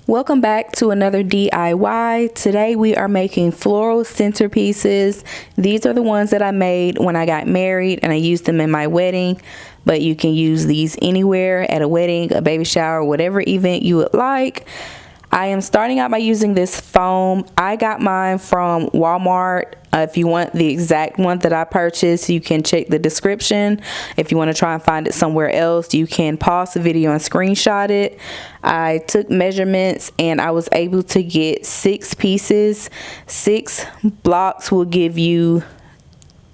Welcome back to another DIY. Today we are making floral centerpieces. These are the ones that I made when I got married and I used them in my wedding, but you can use these anywhere at a wedding, a baby shower, whatever event you would like. I am starting out by using this foam. I got mine from Walmart. If you want the exact one that I purchased, you can check the description. If you want to try and find it somewhere else, you can pause the video and screenshot it. I took measurements and I was able to get 6 pieces. 6 blocks will give you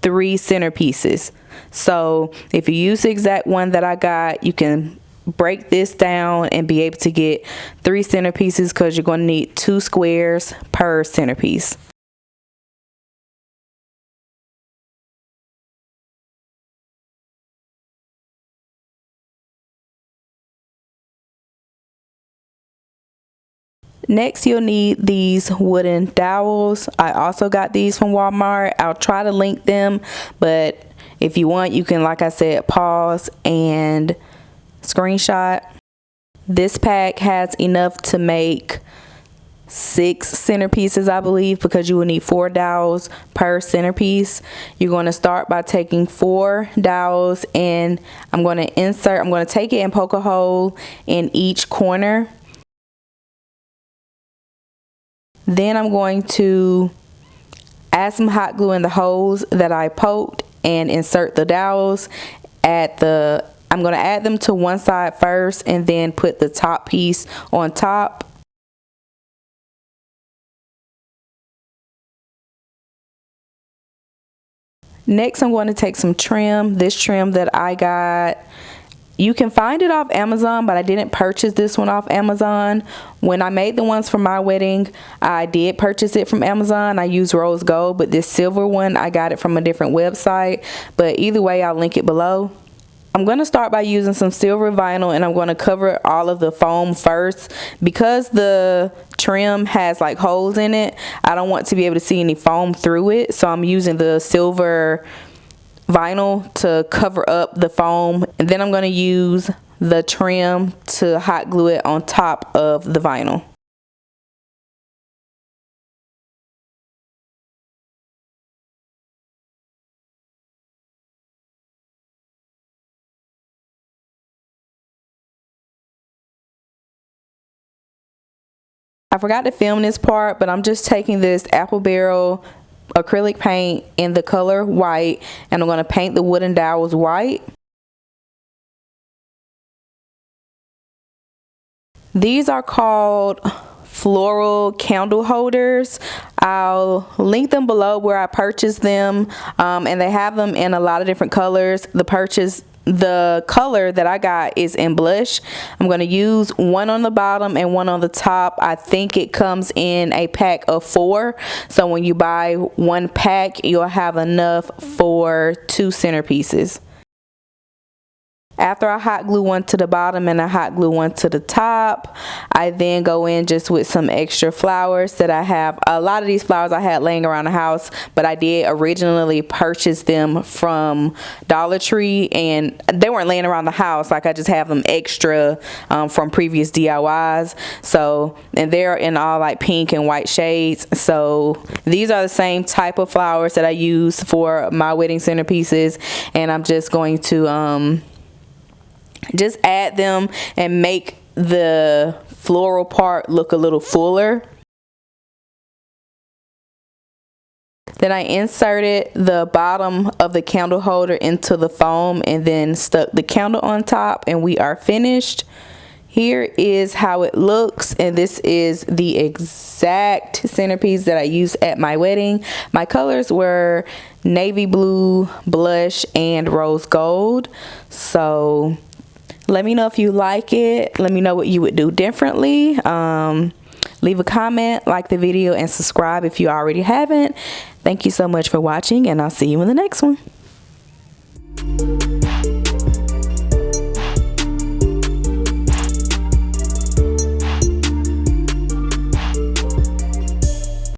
3 centerpieces. So if you use the exact one that I got, you can break this down and be able to get 3 centerpieces because you're going to need 2 squares per centerpiece. Next, you'll need these wooden dowels. I also got these from Walmart. I'll try to link them, but if you want, you can, like I said, pause and screenshot. This pack has enough to make 6 centerpieces, I believe, because you will need 4 dowels per centerpiece. You're going to start by taking 4 dowels and I'm going to take it and poke a hole in each corner. Then I'm going to add some hot glue in the holes that I poked and insert the dowels I'm going to add them to one side first and then put the top piece on top. Next, I'm going to take some trim. This trim that I got, you can find it off Amazon, but I didn't purchase this one off Amazon. When I made the ones for my wedding, I did purchase it from Amazon. I used rose gold, but this silver one, I got it from a different website. But either way, I'll link it below. I'm going to start by using some silver vinyl and I'm going to cover all of the foam first. Because the trim has like holes in it, I don't want to be able to see any foam through it. So I'm using the silver vinyl to cover up the foam. And then I'm going to use the trim to hot glue it on top of the vinyl. I forgot to film this part, but I'm just taking this apple barrel acrylic paint in the color white and I'm going to paint the wooden dowels white. These are called floral candle holders. I'll link them below where I purchased them, and they have them in a lot of different colors. The color that I got is in blush. I'm going to use one on the bottom and one on the top. I think it comes in a pack of 4. So when you buy one pack, you'll have enough for 2 centerpieces. After I hot glue one to the bottom and I hot glue one to the top, I then go in just with some extra flowers that I have. A lot of these flowers I had laying around the house, but I did originally purchase them from Dollar Tree and they weren't laying around the house. Like, I just have them extra from previous DIYs. So, and they're in all like pink and white shades. So these are the same type of flowers that I use for my wedding centerpieces, and I'm just going to just add them and make the floral part look a little fuller. Then I inserted the bottom of the candle holder into the foam and then stuck the candle on top, and we are finished. Here is how it looks, and this is the exact centerpiece that I used at my wedding. My colors were navy blue, blush, and rose gold. So let me know if you like it. Let me know what you would do differently. Leave a comment, like the video, and subscribe if you already haven't. Thank you so much for watching, and I'll see you in the next one.